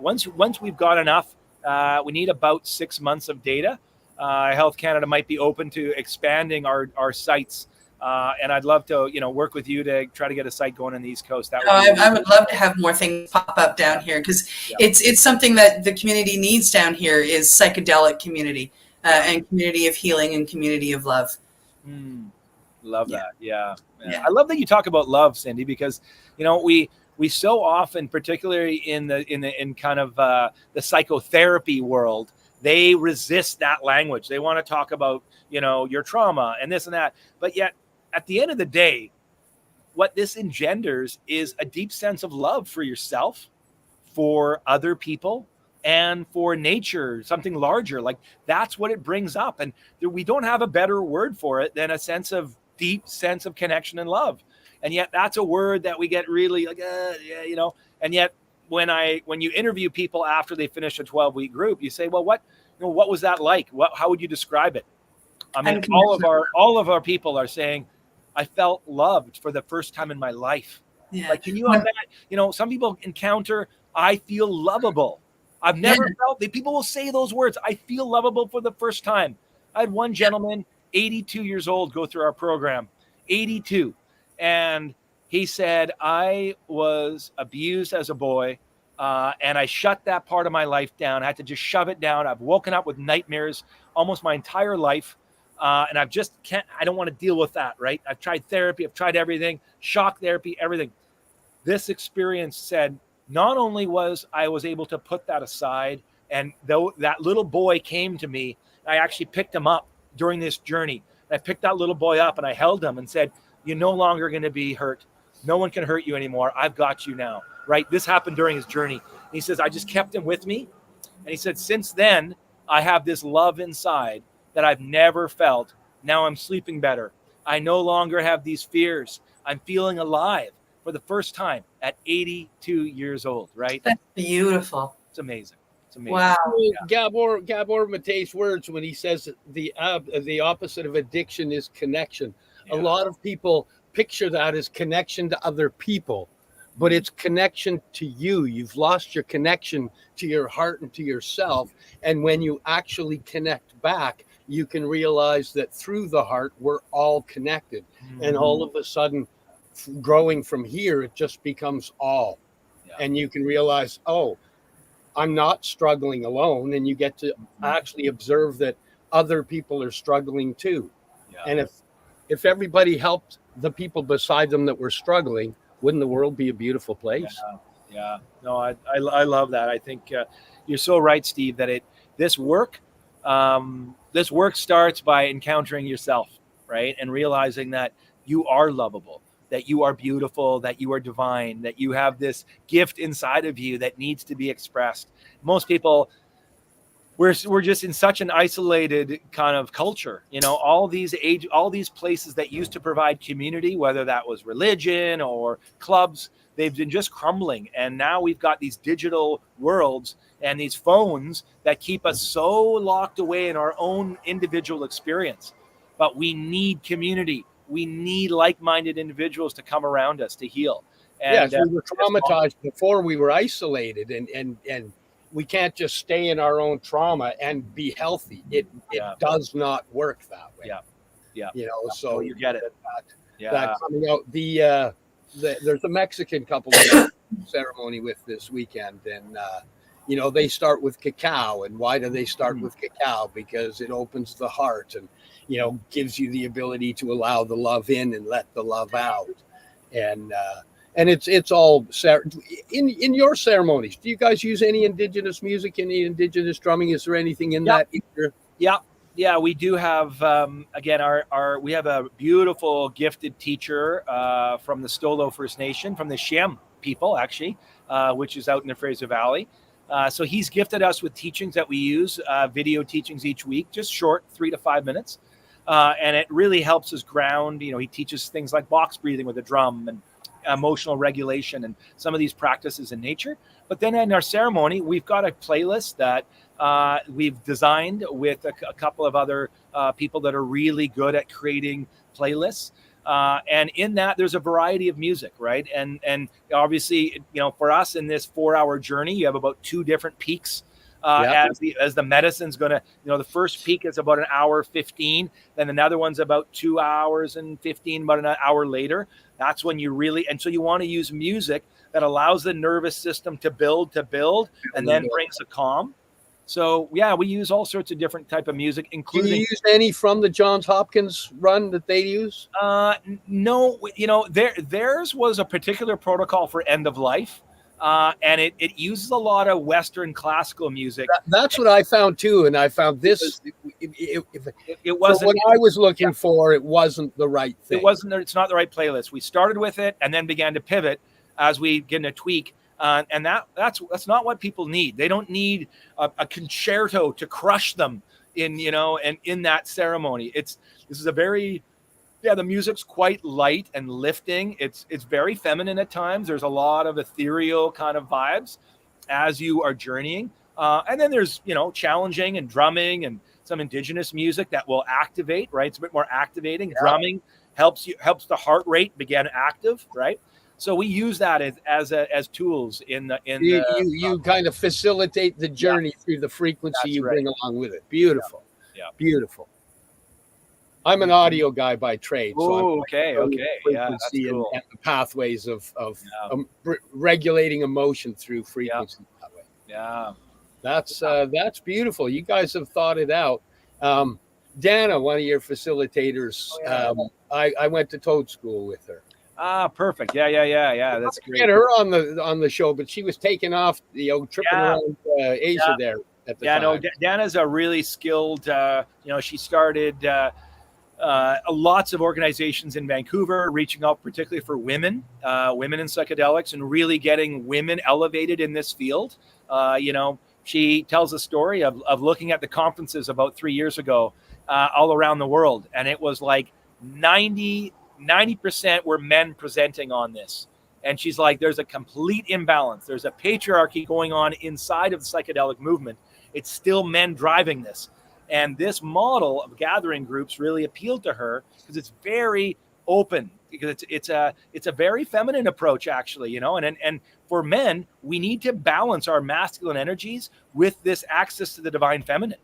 got enough, we need about 6 months of data. Health Canada might be open to expanding our sites. And I'd love to, work with you to try to get a site going on the East Coast. I would love to have more things pop up down here, because it's something that the community needs down here is psychedelic community and community of healing and community of love. Love that. Yeah. I love that you talk about love, Cindy, because we so often, particularly in kind of the psychotherapy world, they resist that language. They want to talk about your trauma and this and that, but yet, at the end of the day, what this engenders is a deep sense of love for yourself, for other people, and for nature, something larger. That's what it brings up. And we don't have a better word for it than a deep sense of connection and love. And yet that's a word that we get really and yet when you interview people after they finish a 12-week group, you say, well, what was that like? How would you describe it? I mean, all of our people are saying, I felt loved for the first time in my life. Yeah. Can you imagine? Some people encounter, I feel lovable. I've never felt that. People will say those words. I feel lovable for the first time. I had one gentleman, 82 years old, go through our program, 82. And he said, I was abused as a boy. And I shut that part of my life down. I had to just shove it down. I've woken up with nightmares almost my entire life. And I don't want to deal with that, right? I've tried therapy, I've tried everything, shock therapy, everything. This experience said, not only was I able to put that aside, and though that little boy came to me, I actually picked him up during this journey. I picked that little boy up and I held him and said, you're no longer going to be hurt. No one can hurt you anymore. I've got you now, right? This happened during his journey. And he says, I just kept him with me. And he said, since then, I have this love inside that I've never felt. Now I'm sleeping better. I no longer have these fears. I'm feeling alive for the first time at 82 years old, right? That's beautiful. It's amazing. It's amazing. Wow. Yeah. Gabor Mate's words when he says the opposite of addiction is connection. Yeah. A lot of people picture that as connection to other people, but it's connection to you. You've lost your connection to your heart and to yourself. And when you actually connect back, you can realize that through the heart, we're all connected. Mm-hmm. And all of a sudden, growing from here, it just becomes all. Yeah. And you can realize, oh, I'm not struggling alone. And you get to actually observe that other people are struggling too. Yeah. And if everybody helped the people beside them that were struggling, wouldn't the world be a beautiful place? Yeah. No, I love that. I think you're so right, Steve, that this work starts by encountering yourself, right? And realizing that you are lovable, that you are beautiful, that you are divine, that you have this gift inside of you that needs to be expressed. Most people, we're just in such an isolated kind of culture, all these places that used to provide community, whether that was religion or clubs, they've been just crumbling. And now we've got these digital worlds and these phones that keep us so locked away in our own individual experience. But we need community. We need like-minded individuals to come around us to heal. And, we were traumatized before we were isolated, and we can't just stay in our own trauma and be healthy. It does not work that way. Yeah. So you get it. That coming out. There's a Mexican couple ceremony with this weekend, and you know, they start with cacao. And why do they start with cacao? Because it opens the heart and, you know, gives you the ability to allow the love in and let the love out. And it's all in your ceremonies. Do you guys use any indigenous music, any indigenous drumming? Is there anything in that? Yeah, we do have, again, we have a beautiful gifted teacher from the Stolo First Nation, from the Shem people, actually, which is out in the Fraser Valley. So he's gifted us with teachings that we use, video teachings each week, just short, 3 to 5 minutes. And it really helps us ground. You know, he teaches things like box breathing with a drum and emotional regulation and some of these practices in nature. But then in our ceremony, we've got a playlist that we've designed with a couple of other people that are really good at creating playlists. And in that, there's a variety of music, right? And obviously, you know, for us in this 4-hour journey, you have about 2 different peaks. As the medicine's going to, you know, the first peak is about 1:15, then another one's about 2 hours and 15, about an hour later. That's when you really, and so you want to use music that allows the nervous system to build, and then brings a calm. So yeah, we use all sorts of different type of music, including. Do you use any from the Johns Hopkins run that they use? No, you know, theirs was a particular protocol for end of life. And it uses a lot of Western classical music. That's what I found too, and I found this. It wasn't what I was looking for. It wasn't the right thing. It's not the right playlist. We started with it and then began to pivot as we get a tweak. And that's not what people need. They don't need a concerto to crush them in, you know, and in that ceremony. This is a very. Yeah, the music's quite light and lifting. It's very feminine at times. There's a lot of ethereal kind of vibes as you are journeying. And then there's, you know, challenging and drumming and some indigenous music that will activate, right? It's a bit more activating. Yeah. Drumming helps the heart rate begin active, right? So we use that as tools you kind of facilitate the journey through the frequency you bring along with it. Beautiful. Yeah. Beautiful. I'm an audio guy by trade. So okay. Yeah, that's cool. And the pathways of regulating emotion through frequency that way. Yeah. That's beautiful. You guys have thought it out. Dana, one of your facilitators, I went to Toad School with her. Perfect. Yeah. That's great. Get her on the show, but she was taking off, you know, tripping around Asia there at the time. No, Dana's a really skilled, you know, she started lots of organizations in Vancouver, reaching out particularly for women in psychedelics, and really getting women elevated in this field. You know, she tells a story of looking at the conferences about 3 years ago all around the world, and it was like 90% were men presenting on this. And she's like, there's a complete imbalance. There's a patriarchy going on inside of the psychedelic movement. It's still men driving this. And this model of gathering groups really appealed to her because it's very open, because it's a very feminine approach, actually, you know, and for men, we need to balance our masculine energies with this access to the divine feminine.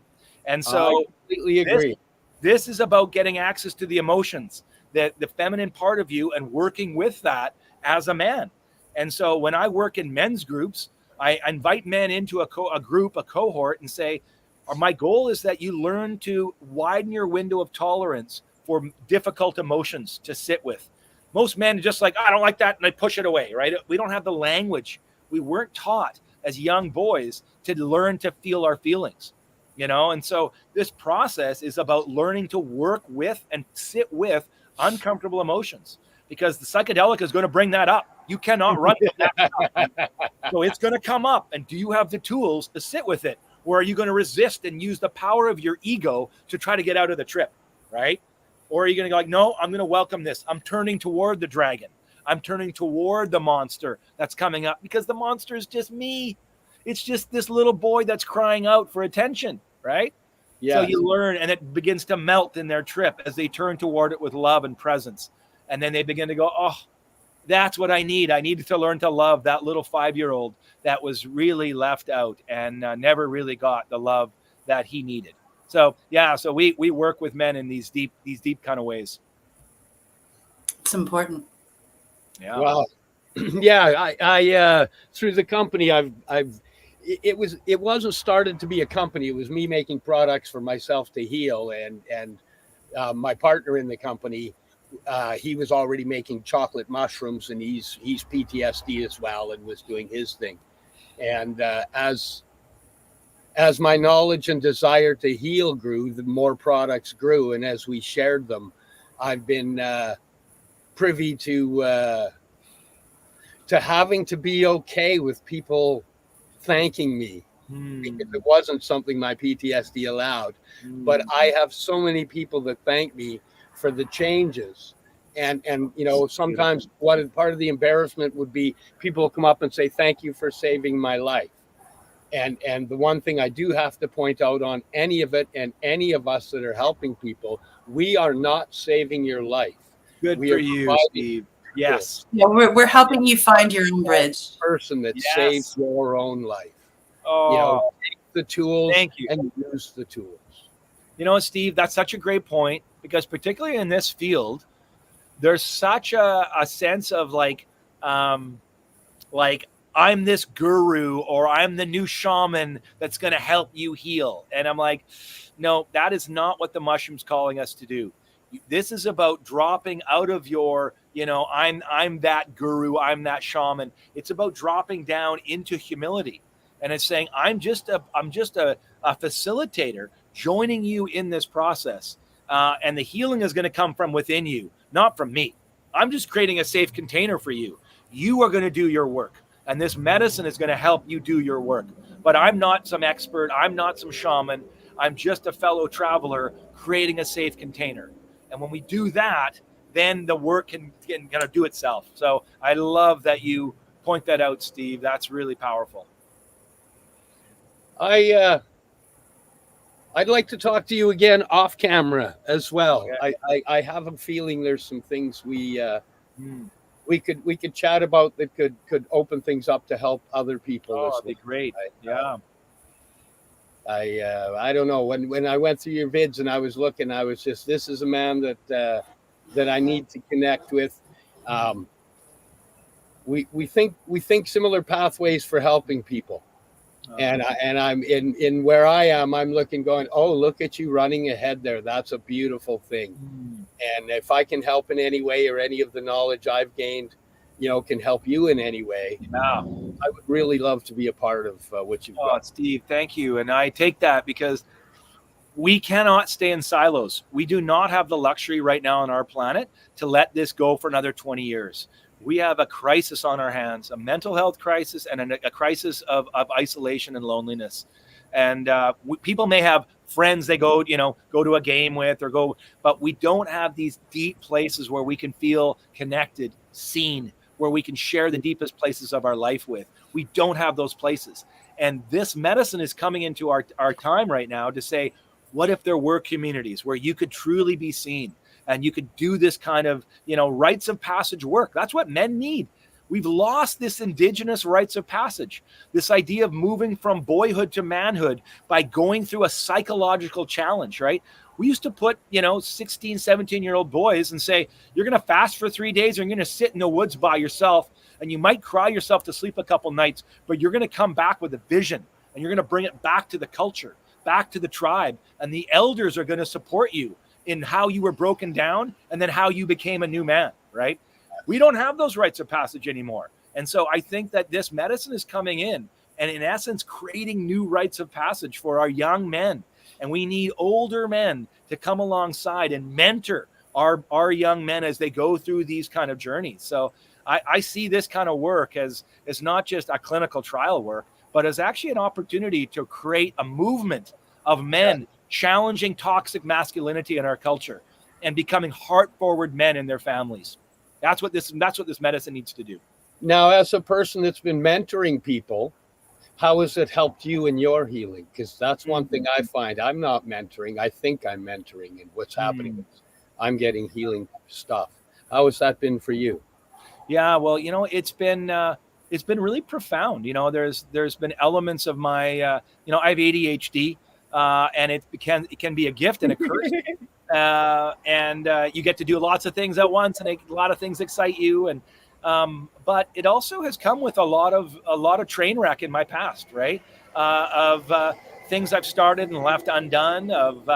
And so I completely agree. This is about getting access to the emotions, the feminine part of you, and working with that as a man. And so when I work in men's groups, I invite men into a cohort, and say, my goal is that you learn to widen your window of tolerance for difficult emotions to sit with. Most men are just like, I don't like that, and they push it away, right? We don't have the language. We weren't taught as young boys to learn to feel our feelings, you know? And so this process is about learning to work with and sit with uncomfortable emotions, because the psychedelic is going to bring that up. You cannot run from that. So it's going to come up. And do you have the tools to sit with it? Or are you going to resist and use the power of your ego to try to get out of the trip, right? Or are you going to go like, no, I'm going to welcome this. I'm turning toward the dragon. I'm turning toward the monster that's coming up, because the monster is just me. It's just this little boy that's crying out for attention, right? Yeah. So you learn, and it begins to melt in their trip as they turn toward it with love and presence. And then they begin to go, oh, that's what I need. I needed to learn to love that little 5-year-old that was really left out and never really got the love that he needed. So, yeah, so we work with men in these deep kind of ways. It's important. Yeah. Well, yeah, I through the company, I've it wasn't started to be a company. It was me making products for myself to heal, and my partner in the company, he was already making chocolate mushrooms, and he's PTSD as well, and was doing his thing. And as my knowledge and desire to heal grew, the more products grew, and as we shared them, I've been privy to having to be okay with people thanking me, because it wasn't something my PTSD allowed. But I have so many people that thank me for the changes. And sometimes part of the embarrassment would be people come up and say, thank you for saving my life. And the one thing I do have to point out on any of it, and any of us that are helping people, we are not saving your life. Good we for are you, Steve. Yes. Yeah, we're helping you find your own bridge. Person that saves your own life. Oh, take the tools thank you. And use the tools. You know, Steve, that's such a great point, because particularly in this field, there's such a sense of like I'm this guru, or I'm the new shaman that's going to help you heal. And I'm like, no, that is not what the mushroom's calling us to do. This is about dropping out of your, I'm that guru, I'm that shaman. It's about dropping down into humility. And it's saying, I'm just a facilitator joining you in this process. And the healing is going to come from within you, not from me. I'm just creating a safe container for you. You are going to do your work. And this medicine is going to help you do your work. But I'm not some expert. I'm not some shaman. I'm just a fellow traveler creating a safe container. And when we do that, then the work can kind of do itself. So I love that you point that out, Steve. That's really powerful. I'd like to talk to you again off camera as well. Okay. I have a feeling there's some things we could chat about that could open things up to help other people. Oh, that'd be great. Yeah. I don't know, when I went through your vids and I was looking, I was just, this is a man that I need to connect with. We think similar pathways for helping people. And I'm in where I am, I'm looking going, oh, look at you running ahead there. That's a beautiful thing. And if I can help in any way, or any of the knowledge I've gained, can help you in any way, I would really love to be a part of what you've got. Steve, thank you. And I take that because we cannot stay in silos. We do not have the luxury right now on our planet to let this go for another 20 years. We have a crisis on our hands, a mental health crisis, and a crisis of isolation and loneliness. And people may have friends they go to a game with, but we don't have these deep places where we can feel connected, seen, where we can share the deepest places of our life with. We don't have those places. And this medicine is coming into our time right now to say, what if there were communities where you could truly be seen? And you could do this kind of, rites of passage work. That's what men need. We've lost this indigenous rites of passage, this idea of moving from boyhood to manhood by going through a psychological challenge, right? We used to put, 16, 17-year-old boys and say, you're going to fast for 3 days, or you're going to sit in the woods by yourself, and you might cry yourself to sleep a couple nights, but you're going to come back with a vision, and you're going to bring it back to the culture, back to the tribe, and the elders are going to support you in how you were broken down and then how you became a new man, right? We don't have those rites of passage anymore. And so I think that this medicine is coming in and in essence creating new rites of passage for our young men. And we need older men to come alongside and mentor our young men as they go through these kind of journeys. So I see this kind of work as not just a clinical trial work, but as actually an opportunity to create a movement of men challenging toxic masculinity in our culture and becoming heart-forward men in their families. That's what this medicine needs to do. Now, as a person that's been mentoring people, how has it helped you in your healing? Because that's one thing I find. I'm not mentoring. I think I'm mentoring, and what's happening is I'm getting healing stuff. How has that been for you? Yeah, well, it's been really profound. There's been elements of my, I have ADHD. And it can be a gift and a curse. And you get to do lots of things at once, and a lot of things excite you. And But it also has come with a lot of train wreck in my past, right? Of things I've started and left undone, of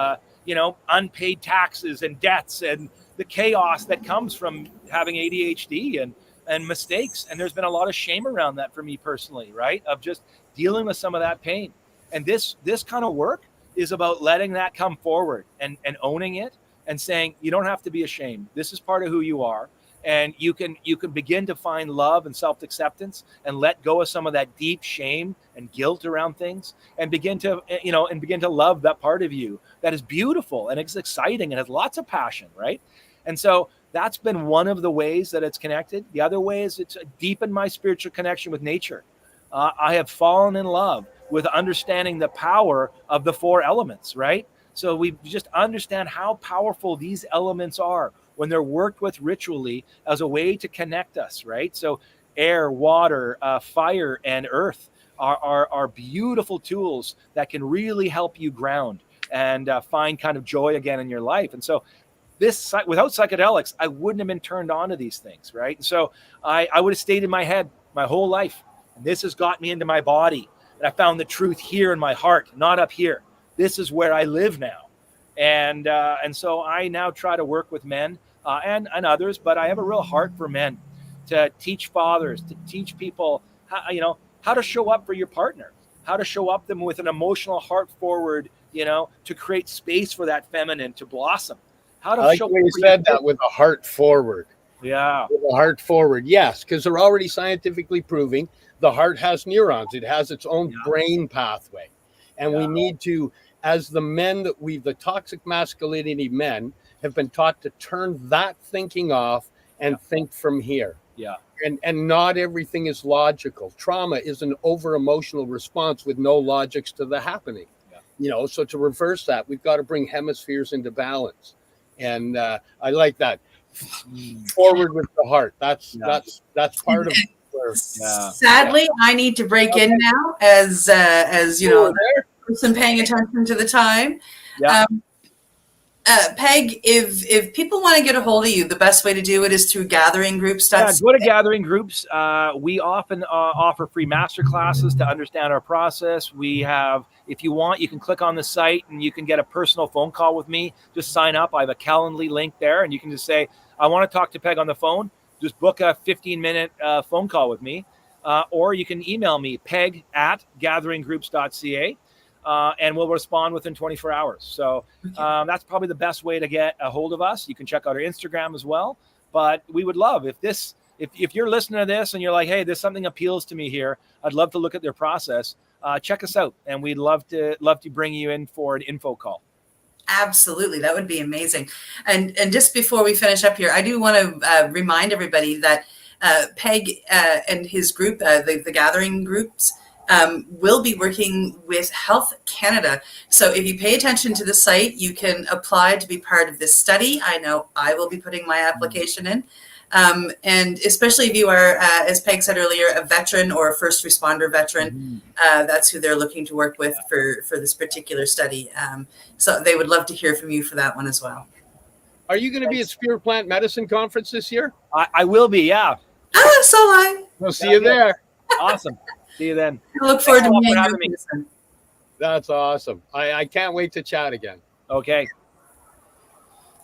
unpaid taxes and debts and the chaos that comes from having ADHD and mistakes. And there's been a lot of shame around that for me personally, right? Of just dealing with some of that pain. And this kind of work is about letting that come forward and owning it and saying, you don't have to be ashamed. This is part of who you are. And you can begin to find love and self-acceptance and let go of some of that deep shame and guilt around things, and begin to love that part of you that is beautiful and it's exciting and has lots of passion, right? And so that's been one of the ways that it's connected. The other way is it's deepened my spiritual connection with nature. I have fallen in love with understanding the power of the 4 elements, right? So we just understand how powerful these elements are when they're worked with ritually as a way to connect us, right? So air, water, fire, and earth are beautiful tools that can really help you ground and find kind of joy again in your life. And so without psychedelics, I wouldn't have been turned on to these things, right? And so I would have stayed in my head my whole life. And this has got me into my body. And I found the truth here in my heart, not up here. This is where I live now. And so I now try to work with men and others, but I have a real heart for men, to teach fathers, to teach people how to show up for your partner, how to show up them with an emotional heart forward, to create space for that feminine to blossom. How to I like show when you said that, with a heart forward. Yeah. With a heart forward. Yes, because they're already scientifically proving the heart has neurons. It has its own brain pathway. And we need to, as the men the toxic masculinity men have been taught to turn that thinking off and think from here. Yeah. And not everything is logical. Trauma is an over emotional response with no logics to the happening. Yeah. So to reverse that, we've got to bring hemispheres into balance. And I like that. Forward with the heart. That's part of where, Sadly, I need to break in now as the person paying attention to the time. Yeah. Peg, if people want to get a hold of you, the best way to do it is through Gatheringgroups.ca. Yeah, go to Gathering Groups. We often offer free master classes to understand our process. We have, if you want, you can click on the site and you can get a personal phone call with me. Just sign up. I have a Calendly link there, and you can just say, I want to talk to Peg on the phone. Just book a 15-minute phone call with me. Or you can email me, peg@gatheringgroups.ca. And we'll respond within 24 hours. So that's probably the best way to get a hold of us. You can check out our Instagram as well. But we would love if you're listening to this and you're like, hey, there's something appeals to me here, I'd love to look at their process. Check us out, and we'd love to bring you in for an info call. Absolutely, that would be amazing. And just before we finish up here, I do want to remind everybody that Peg and his group, the Gathering Groups, will be working with Health Canada. So if you pay attention to the site, you can apply to be part of this study. I know I will be putting my application in. And especially if you are, as Peg said earlier, a veteran or a first responder veteran, that's who they're looking to work with for this particular study. So they would love to hear from you for that one as well. Are you going to be at Spirit Plant Medicine Conference this year? I will be, yeah. So I. We'll see you there. Awesome. See you then. I look forward to meeting you. That's awesome. I can't wait to chat again. Okay.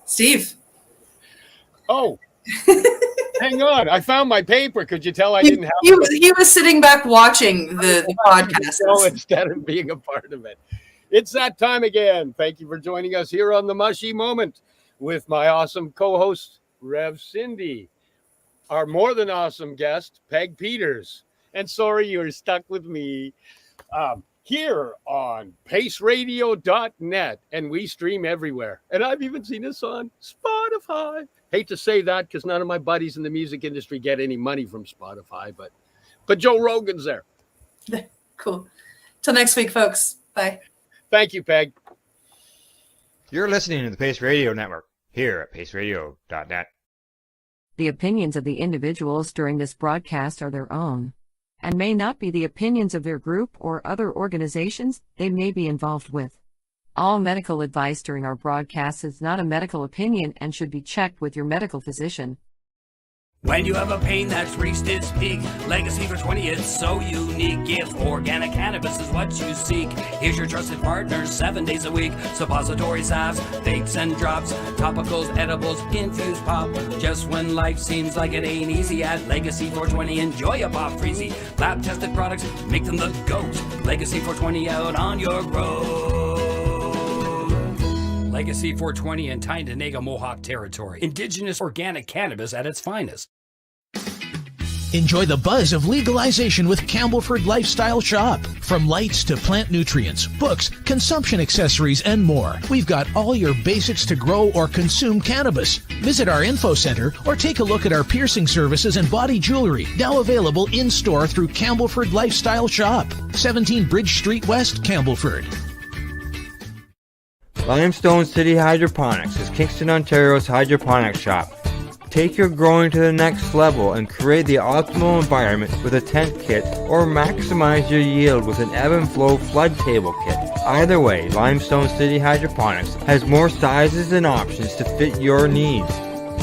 Steve. Oh, hang on. I found my paper. Could you tell I didn't have it? He was sitting back watching the podcast. Instead of being a part of it. It's that time again. Thank you for joining us here on the Mushie Moment with my awesome co-host, Rev Cindy. Our more than awesome guest, Peg Peters. And sorry, you're stuck with me here on paceradio.net. And we stream everywhere. And I've even seen us on Spotify. Hate to say that because none of my buddies in the music industry get any money from Spotify. But Joe Rogan's there. Cool. Till next week, folks. Bye. Thank you, Peg. You're listening to the Pace Radio Network here at paceradio.net. The opinions of the individuals during this broadcast are their own, and may not be the opinions of their group or other organizations they may be involved with. All medical advice during our broadcast is not a medical opinion and should be checked with your medical physician. When you have a pain that's reached its peak, legacy for 20, it's so unique. If organic cannabis is what you seek, here's your trusted partner 7 days a week. Suppository salves, vapes and drops, topicals, edibles, infused pop. Just when life seems like it ain't easy, at Legacy 420 enjoy a pop freezy. Lab tested products make them the GOAT. Legacy 420 out on your road. Legacy 420 in Tyndonega Mohawk territory. Indigenous organic cannabis at its finest. Enjoy the buzz of legalization with Campbellford Lifestyle Shop. From lights to plant nutrients, books, consumption accessories, and more. We've got all your basics to grow or consume cannabis. Visit our info center or take a look at our piercing services and body jewelry, now available in-store through Campbellford Lifestyle Shop. 17 Bridge Street West, Campbellford. Limestone City Hydroponics is Kingston, Ontario's hydroponics shop. Take your growing to the next level and create the optimal environment with a tent kit, or maximize your yield with an ebb and flow flood table kit. Either way, Limestone City Hydroponics has more sizes and options to fit your needs.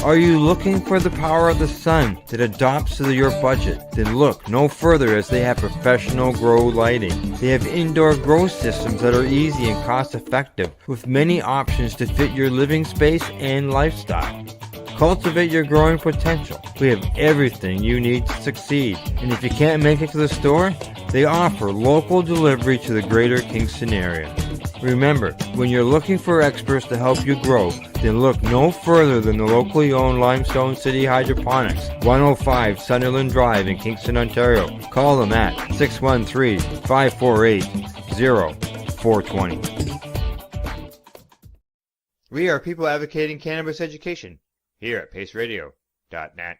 Are you looking for the power of the sun that adapts to your budget? Then look no further, as they have professional grow lighting. They have indoor grow systems that are easy and cost effective, with many options to fit your living space and lifestyle. Cultivate your growing potential. We have everything you need to succeed. And if you can't make it to the store, they offer local delivery to the greater Kingston area. Remember, when you're looking for experts to help you grow, then look no further than the locally owned Limestone City Hydroponics, 105 Sunderland Drive in Kingston, Ontario. Call them at 613-548-0420. We are people advocating cannabis education here at paceradio.net.